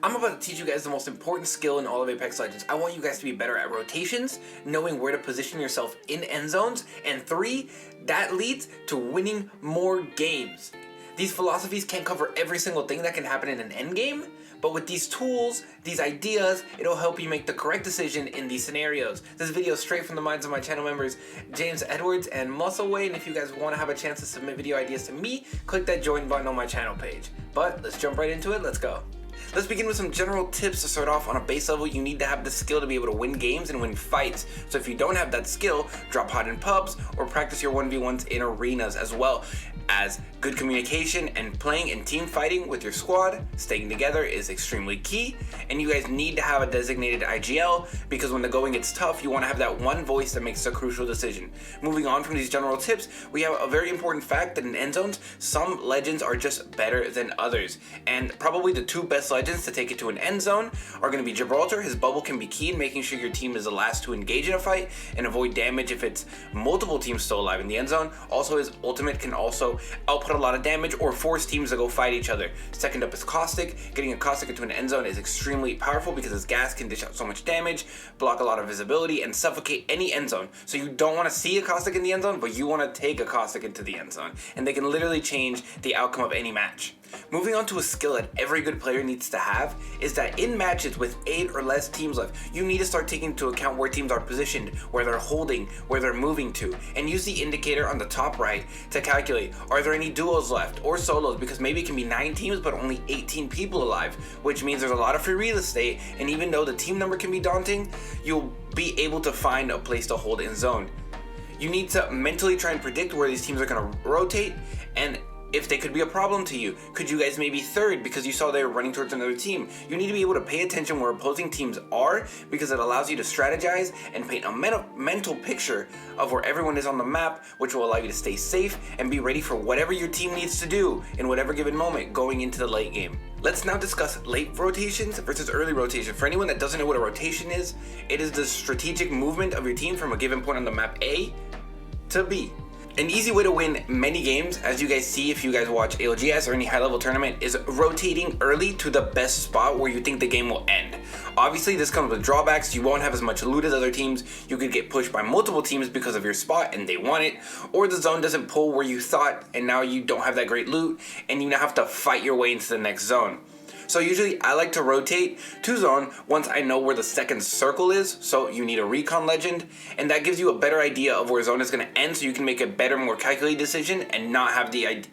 I'm about to teach you guys the most important skill in all of Apex Legends. I want you guys to be better at rotations, knowing where to position yourself in end zones, and 3, that leads to winning more games. These philosophies can't cover every single thing that can happen in an end game, but with these tools, these ideas, it'll help you make the correct decision in these scenarios. This video is straight from the minds of my channel members, James Edwards and Muscleway, and if you guys want to have a chance to submit video ideas to me, click that join button on my channel page. But let's jump right into it, let's go. Let's begin with some general tips to start off. On a base level, you need to have the skill to be able to win games and win fights. So if you don't have that skill, drop hot in pubs or practice your 1v1s in arenas, as well as good communication and playing and team fighting with your squad. Staying together is extremely key, and you guys need to have a designated IGL because when the going gets tough, you want to have that one voice that makes a crucial decision. Moving on from these general tips, we have a very important fact that in end zones, some legends are just better than others, and probably the 2 best legends to take it to an end zone are going to be Gibraltar. His bubble can be key in making sure your team is the last to engage in a fight and avoid damage if it's multiple teams still alive in the end zone. Also, his ultimate can also output a lot of damage or force teams to go fight each other. Second up is Caustic. Getting a Caustic into an end zone is extremely powerful because his gas can dish out so much damage, block a lot of visibility, and suffocate any end zone. So you don't want to see a Caustic in the end zone, but you want to take a Caustic into the end zone, and they can literally change the outcome of any match. Moving on to a skill that every good player needs to have is that in matches with 8 or less teams left, you need to start taking into account where teams are positioned, where they're holding, where they're moving to, and use the indicator on the top right to calculate, are there any duos left or solos, because maybe it can be 9 teams but only 18 people alive, which means there's a lot of free real estate, and even though the team number can be daunting, you'll be able to find a place to hold in zone. You need to mentally try and predict where these teams are going to rotate, and if they could be a problem to you. Could you guys maybe third because you saw they were running towards another team? You need to be able to pay attention where opposing teams are because it allows you to strategize and paint a mental picture of where everyone is on the map, which will allow you to stay safe and be ready for whatever your team needs to do in whatever given moment going into the late game. Let's now discuss late rotations versus early rotation. For anyone that doesn't know what a rotation is, it is the strategic movement of your team from a given point on the map A to B. An easy way to win many games, as you guys see if you guys watch ALGS or any high level tournament, is rotating early to the best spot where you think the game will end. Obviously this comes with drawbacks. You won't have as much loot as other teams, you could get pushed by multiple teams because of your spot and they want it, or the zone doesn't pull where you thought and now you don't have that great loot and you now have to fight your way into the next zone. So usually I like to rotate to zone once I know where the second circle is, so you need a recon legend, and that gives you a better idea of where zone is going to end so you can make a better, more calculated decision and not have the,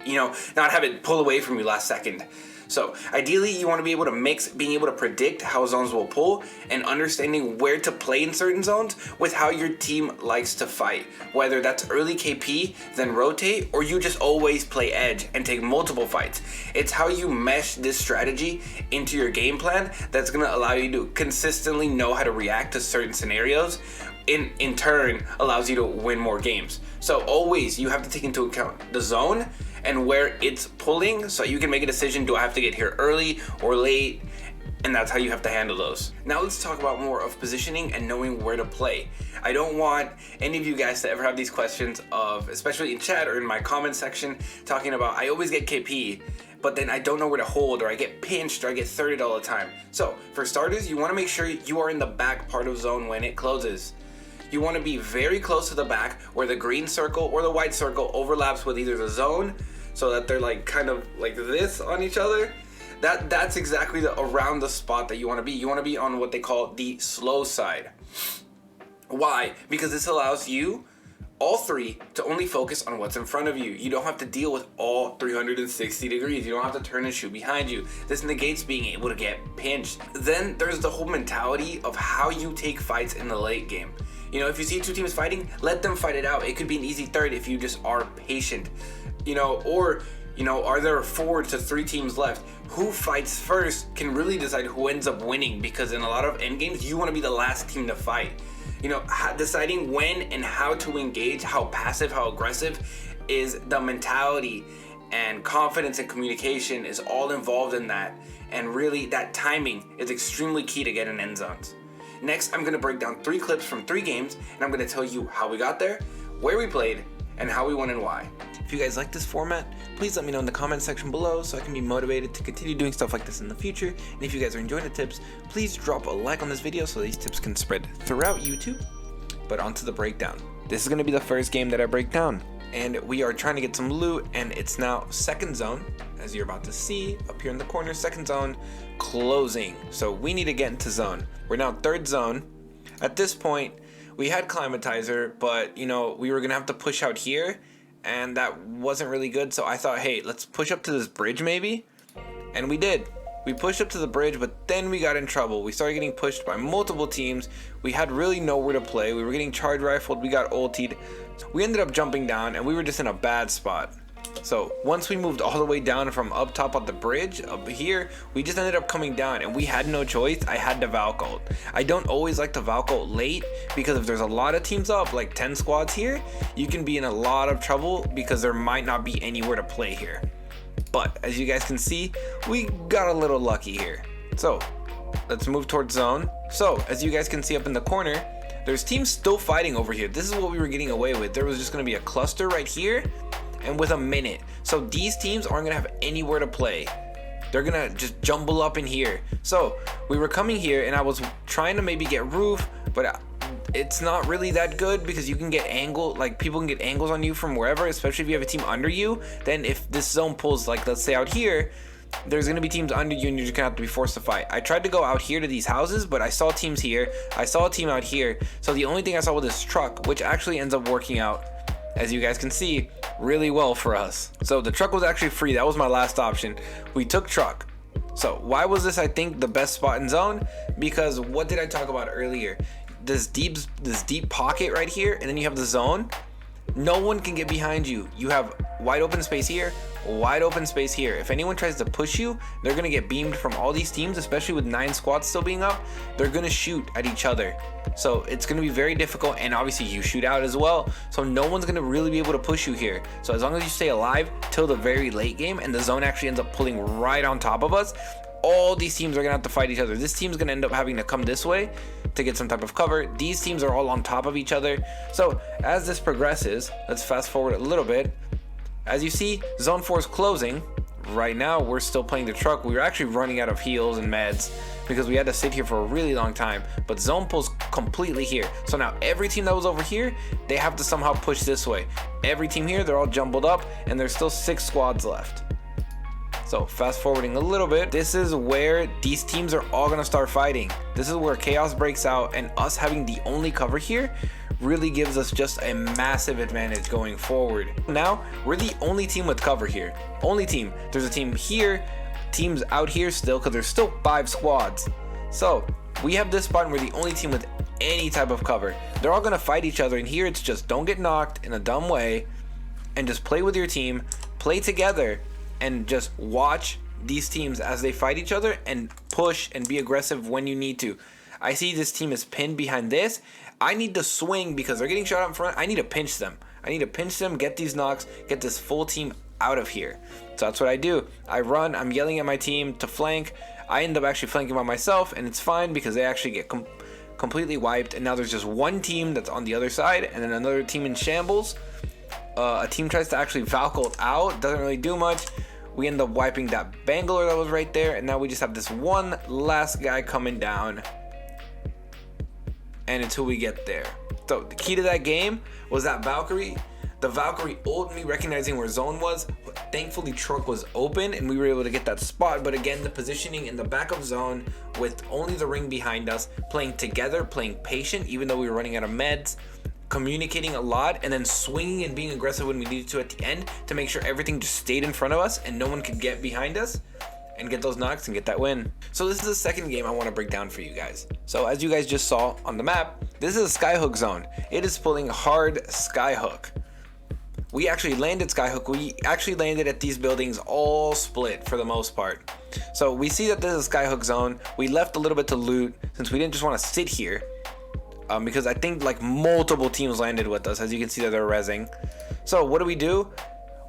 not have it pull away from you last second. So ideally you want to be able to mix being able to predict how zones will pull and understanding where to play in certain zones with how your team likes to fight. Whether that's early KP, then rotate, or you just always play edge and take multiple fights. It's how you mesh this strategy into your game plan that's going to allow you to consistently know how to react to certain scenarios. In turn allows you to win more games. So always you have to take into account the zone and where it's pulling so you can make a decision, do I have to get here early or late, and that's how you have to handle those. Now let's talk about more of positioning and knowing where to play. I don't want any of you guys to ever have these questions of, especially in chat or in my comment section, talking about I always get KP, but then I don't know where to hold, or I get pinched, or I get thirded all the time. So for starters, you want to make sure you are in the back part of zone when it closes. You want to be very close to the back where the green circle or the white circle overlaps with either the zone so that they're like kind of like this on each other. That's exactly around the spot that you want to be. You want to be on what they call the slow side. Why? Because this allows you, all 3, to only focus on what's in front of you. You don't have to deal with all 360 degrees. You don't have to turn and shoot behind you. This negates being able to get pinched. Then there's the whole mentality of how you take fights in the late game. If you see 2 teams fighting, let them fight it out. It could be an easy third if you just are patient. Are there 4 to 3 teams left? Who fights first can really decide who ends up winning, because in a lot of end games, you want to be the last team to fight. Deciding when and how to engage, how passive, how aggressive, is the mentality, and confidence and communication is all involved in that. And really, that timing is extremely key to get in end zones. Next, I'm going to break down 3 clips from 3 games, and I'm going to tell you how we got there, where we played, and how we won and why. If you guys like this format, please let me know in the comment section below so I can be motivated to continue doing stuff like this in the future. And if you guys are enjoying the tips, please drop a like on this video so these tips can spread throughout YouTube. But onto the breakdown. This is going to be the first game that I break down. And we are trying to get some loot, and it's now second zone, as you're about to see up here in the corner. Second zone closing, so we need to get into zone. We're now third zone. At this point, we had climatizer, but you know, we were gonna have to push out here, and that wasn't really good. So I thought, hey, let's push up to this bridge maybe, and we did. We pushed up to the bridge, but then we got in trouble. We started getting pushed by multiple teams. We had really nowhere to play. We were getting charge rifled. We got ultied. We ended up jumping down, and we were just in a bad spot. So once we moved all the way down from up top of the bridge up here, we just ended up coming down, and we had no choice. I had to Valk ult. I don't always like to Valk ult late, because if there's a lot of teams up, like 10 squads here, you can be in a lot of trouble because there might not be anywhere to play here. But as you guys can see, we got a little lucky here. So let's move towards zone. So as you guys can see up in the corner, there's teams still fighting over here. This is what we were getting away with. There was just going to be a cluster right here and with a minute. So these teams aren't going to have anywhere to play. They're going to just jumble up in here. So we were coming here, and I was trying to maybe get roof, but it's not really that good because you can get angle, like people can get angles on you from wherever, especially if you have a team under you. Then if this zone pulls, like let's say out here, there's going to be teams under you and you're just going to have to be forced to fight. I tried to go out here to these houses, but I saw teams here. I saw a team out here. So the only thing I saw was this truck, which actually ends up working out, as you guys can see, really well for us. So the truck was actually free. That was my last option. We took truck. So why was this, I think, the best spot in zone? Because what did I talk about earlier? This deep pocket right here, and then you have the zone. No one can get behind you. You have wide open space here, wide open space here. If anyone tries to push you, they're gonna get beamed from all these teams, especially with 9 squads still being up. They're gonna shoot at each other, so it's gonna be very difficult. And obviously you shoot out as well, so no one's gonna really be able to push you here. So as long as you stay alive till the very late game and the zone actually ends up pulling right on top of us, all these teams are gonna have to fight each other. This team's gonna end up having to come this way to get some type of cover. These teams are all on top of each other. So as this progresses, let's fast forward a little bit. As you see, zone 4 is closing. Right now we're still playing the truck. We were actually running out of heals and meds because we had to sit here for a really long time, but zone pulls completely here. So now every team that was over here, they have to somehow push this way. Every team here, they're all jumbled up, and there's still 6 squads left. So fast forwarding a little bit, this is where these teams are all gonna start fighting. This is where chaos breaks out, and us having the only cover here really gives us just a massive advantage going forward. Now we're the only team with cover here. Only team. There's a team here, teams out here still, because there's still 5 squads. So we have this spot and we're the only team with any type of cover. They're all gonna fight each other, and here it's just don't get knocked in a dumb way and just play with your team, play together, and just watch these teams as they fight each other and push and be aggressive when you need to. I see this team is pinned behind this. I need to swing because they're getting shot up in front. I need to pinch them. I need to pinch them, get these knocks, get this full team out of here. So that's what I do. I run, I'm yelling at my team to flank. I end up actually flanking by myself, and it's fine because they actually get completely wiped. And now there's just one team that's on the other side, and then another team in shambles. A team tries to actually Valk ult out, doesn't really do much. We end up wiping that Bangalore that was right there, and now we just have this one last guy coming down, and until we get there. So the key to that game was that Valkyrie. The Valkyrie ult me recognizing where zone was. Thankfully truck was open and we were able to get that spot, but again, the positioning in the back of zone with only the ring behind us, playing together, playing patient even though we were running out of meds, communicating a lot, and then swinging and being aggressive when we needed to at the end to make sure everything just stayed in front of us and no one could get behind us and get those knocks and get that win. So this is the second game I want to break down for you guys. So as you guys just saw on the map, this is a skyhook zone. It is pulling hard skyhook. We actually landed skyhook. We actually landed at these buildings all split for the most part. So we see that this is a skyhook zone. We left a little bit to loot since we didn't just want to sit here. Because I think like multiple teams landed with us. As you can see that they're rezzing. So what do?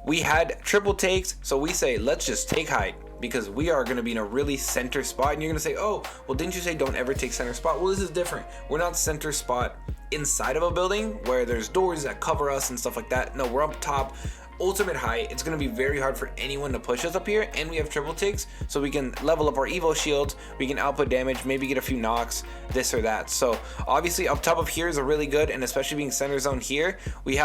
We had triple takes. So we say, let's just take height. because we are going to be in a really center spot. And you're going to say, oh, well, didn't you say don't ever take center spot? Well, this is different. We're not center spot inside of a building where there's doors that cover us and stuff like that. No, we're up top, ultimate height. It's going to be very hard for anyone to push us up here, and we have triple ticks, so we can level up our evo shields, we can output damage, maybe get a few knocks, this or that. So obviously up top of here is a really good, and especially being center zone here, we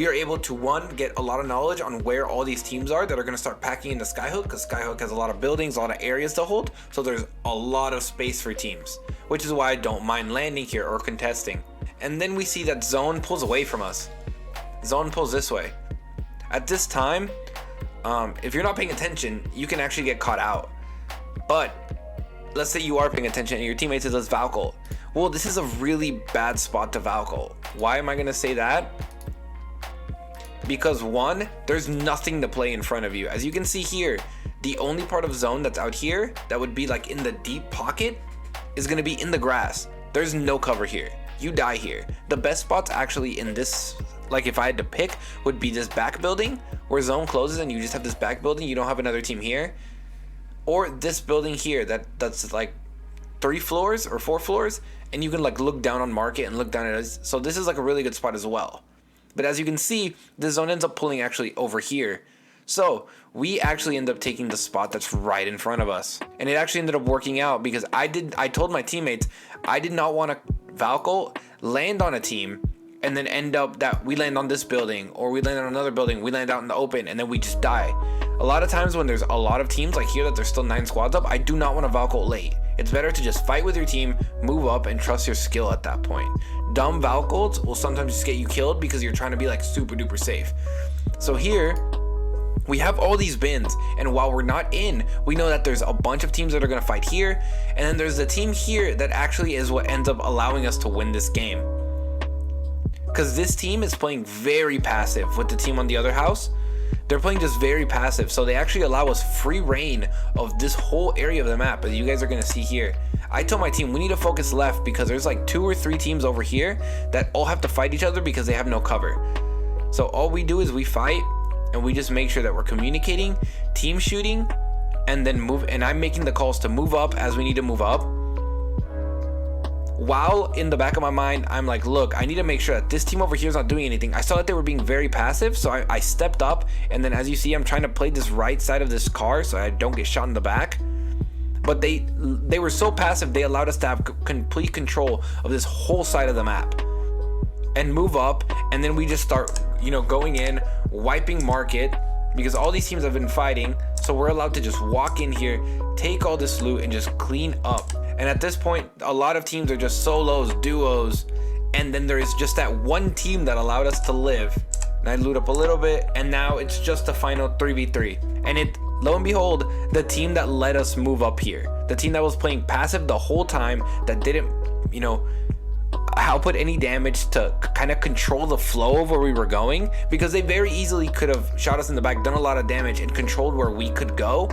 are able to, one, get a lot of knowledge on where all these teams are that are going to start packing into Skyhook, because Skyhook has a lot of buildings, a lot of areas to hold, so there's a lot of space for teams, which is why I don't mind landing here or contesting. And then we see that zone pulls away from us. Zone pulls this way. At this time, if you're not paying attention, you can actually get caught out. But let's say you are paying attention and your teammate says, let's Valkyl. Well, this is a really bad spot to Valkyl. Why am I going to say that? Because one, there's nothing to play in front of you. As you can see here, the only part of zone that's out here that would be like in the deep pocket is going to be in the grass. There's no cover here. You die here. The best spots actually in this, like if I had to pick, would be this back building where zone closes and you just have this back building, you don't have another team here, or this building here that's like 3 floors or 4 floors, and you can like look down on market and look down at us. So this is like a really good spot as well. But as you can see, the zone ends up pulling actually over here. So we actually end up taking the spot that's right in front of us. And it actually ended up working out because I told my teammates, I did not want to Valkyl land on a team and then end up that we land on this building or we land on another building, we land out in the open, and then we just die. A lot of times when there's a lot of teams like here that there's still 9 squads up, I do not want to Valkyl late. It's better to just fight with your team, move up, and trust your skill at that point. Dumb Valkyls will sometimes just get you killed because you're trying to be like super duper safe. So here, we have all these bins, and while we're not in, we know that there's a bunch of teams that are going to fight here, and then there's the team here that actually is what ends up allowing us to win this game. Because this team is playing very passive with the team on the other house. They're playing just very passive, so they actually allow us free reign of this whole area of the map, as you guys are going to see here. I told my team we need to focus left because there's like 2 or 3 teams over here that all have to fight each other because they have no cover. So all we do is we fight, and we just make sure that we're communicating, team shooting, and then move. And I'm making the calls to move up as we need to move up. While in the back of my mind, I'm like, look, I need to make sure that this team over here is not doing anything. I saw that they were being very passive, so I stepped up. And then as you see, I'm trying to play this right side of this car so I don't get shot in the back. But they were so passive, they allowed us to have complete control of this whole side of the map. And move up, and then we just start, going in, wiping market, because all these teams have been fighting, so we're allowed to just walk in here, take all this loot, and just clean up. And at this point, a lot of teams are just solos, duos, and then there is just that one team that allowed us to live. And I loot up a little bit, and now it's just a final 3v3. And lo and behold, the team that let us move up here, the team that was playing passive the whole time, that didn't, output any damage to kind of control the flow of where we were going, because they very easily could have shot us in the back, done a lot of damage, and controlled where we could go,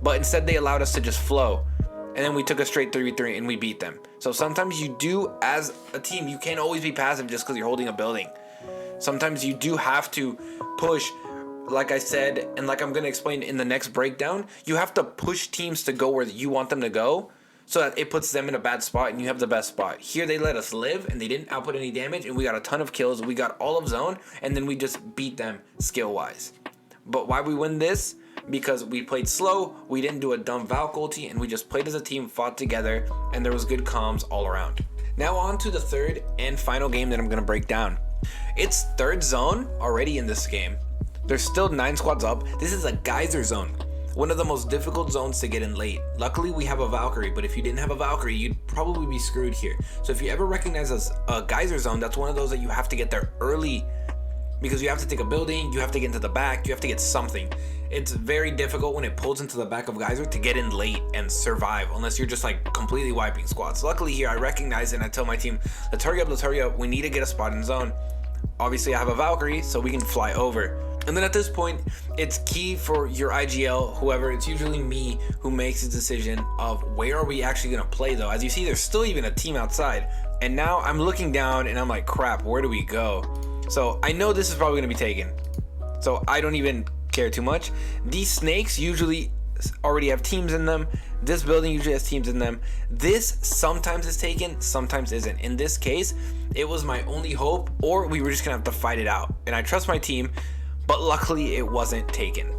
but instead they allowed us to just flow, and then we took a straight 3v3 and we beat them. So sometimes you do, as a team, you can't always be passive just because you're holding a building. Sometimes you do have to push, like I said, and like I'm going to explain in the next breakdown, you have to push teams to go where you want them to go, so that it puts them in a bad spot and you have the best spot. Here they let us live and they didn't output any damage, and we got a ton of kills. We got all of zone, and then we just beat them skill wise. But why we win this? Because we played slow, we didn't do a dumb Valk ulti, and we just played as a team, fought together, and there was good comms all around. Now on to the third and final game that I'm going to break down. It's third zone already in this game. There's still 9 squads up. This is a geyser zone. One of the most difficult zones to get in late. Luckily, we have a Valkyrie, but if you didn't have a Valkyrie, you'd probably be screwed here. So if you ever recognize a geyser zone, that's one of those that you have to get there early, because you have to take a building, you have to get into the back, you have to get something. It's very difficult when it pulls into the back of geyser to get in late and survive, unless you're just like completely wiping squads. Luckily here, I recognize it and I tell my team, let's hurry up, we need to get a spot in zone. Obviously I have a Valkyrie, so we can fly over. And then at this point, it's key for your IGL, whoever, it's usually me who makes the decision of where are we actually going to play though. As you see, there's still even a team outside. And now I'm looking down and I'm like, crap, where do we go? So I know this is probably going to be taken. So I don't even care too much. These snakes usually already have teams in them. This building usually has teams in them. This sometimes is taken, sometimes isn't. In this case, it was my only hope, or we were just gonna have to fight it out. And I trust my team, but luckily it wasn't taken.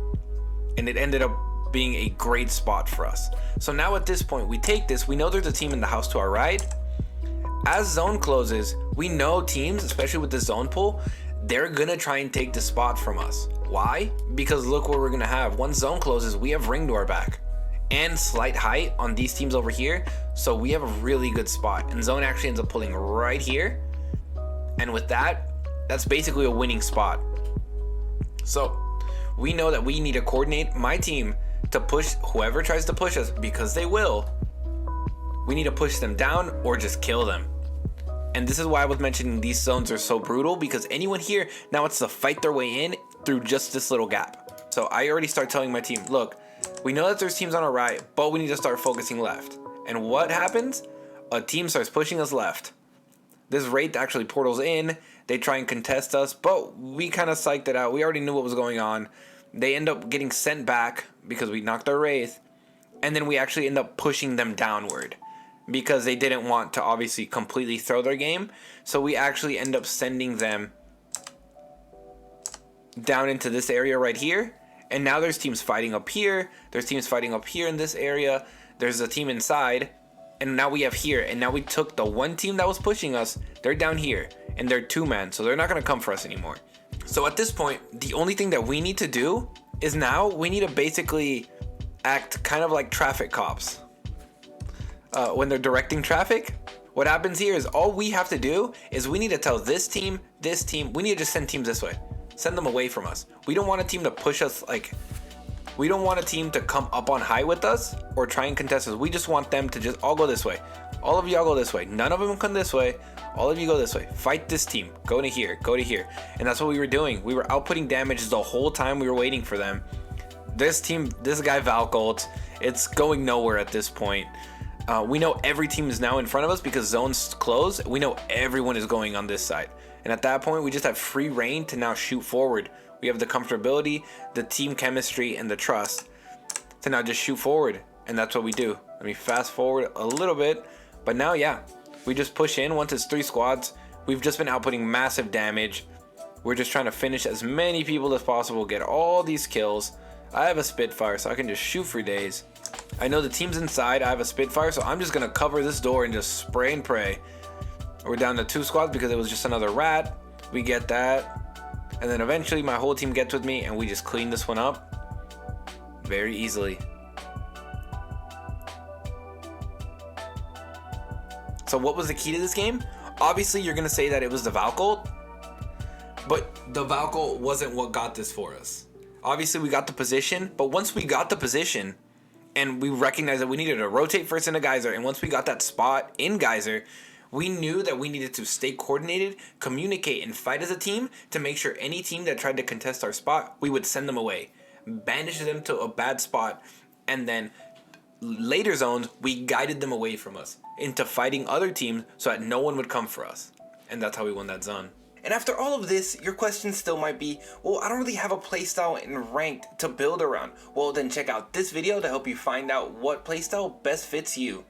And it ended up being a great spot for us. So now at this point, we take this. We know there's a team in the house to our right. As zone closes, we know teams, especially with the zone pull, they're gonna try and take the spot from us. Why? Because look what we're gonna have. Once zone closes, we have ring to our back and slight height on these teams over here. So we have a really good spot. And zone actually ends up pulling right here. And with that, that's basically a winning spot. So we know that we need to coordinate my team to push whoever tries to push us, because they will. We need to push them down or just kill them. And this is why I was mentioning these zones are so brutal, because anyone here now wants to fight their way in through just this little gap. So I already start telling my team, look, we know that there's teams on our right, but we need to start focusing left. And what happens? A team starts pushing us left. This Wraith actually portals in. They try and contest us, but we kind of psyched it out. We already knew what was going on. They end up getting sent back because we knocked our Wraith. And then we actually end up pushing them downward, because they didn't want to obviously completely throw their game. So we actually end up sending them down into this area right here. And now there's teams fighting up here. There's teams fighting up here in this area. There's a team inside. And now we have here. And now we took the one team that was pushing us. They're down here. And they're 2-man. So they're not going to come for us anymore. So at this point, the only thing that we need to do is now we need to basically act kind of like traffic cops. When they're directing traffic, what happens here is all we have to do is we need to tell this team, we need to just send teams this way. Send them away from us. We don't want a team to push us, like, we don't want a team to come up on high with us or try and contest us. We just want them to just all go this way. All of y'all go this way. None of them come this way. All of you go this way. Fight this team. Go to here. Go to here. And that's what we were doing. We were outputting damage the whole time we were waiting for them. This team, this guy Valcolt, it's going nowhere at this point. We know every team is now in front of us because zones close. We know everyone is going on this side. And at that point, we just have free reign to now shoot forward. We have the comfortability, the team chemistry, and the trust to now just shoot forward. And that's what we do. Let me fast forward a little bit. But now, yeah, we just push in. Once it's 3 squads, we've just been outputting massive damage. We're just trying to finish as many people as possible, get all these kills. I have a Spitfire, so I can just shoot for days. I know the team's inside. I have a Spitfire, so I'm just going to cover this door and just spray and pray. We're down to 2 squads because it was just another rat. We get that. And then eventually my whole team gets with me and we just clean this one up very easily. So what was the key to this game? Obviously, you're going to say that it was the Valcolt. But the Valcolt wasn't what got this for us. Obviously, we got the position. But once we got the position, and we recognized that we needed to rotate first into Geyser, and once we got that spot in Geyser, we knew that we needed to stay coordinated, communicate, and fight as a team to make sure any team that tried to contest our spot, we would send them away, banish them to a bad spot, and then later zones, we guided them away from us into fighting other teams so that no one would come for us. And that's how we won that zone. And after all of this, your question still might be, well, I don't really have a playstyle in ranked to build around. Well, then check out this video to help you find out what playstyle best fits you.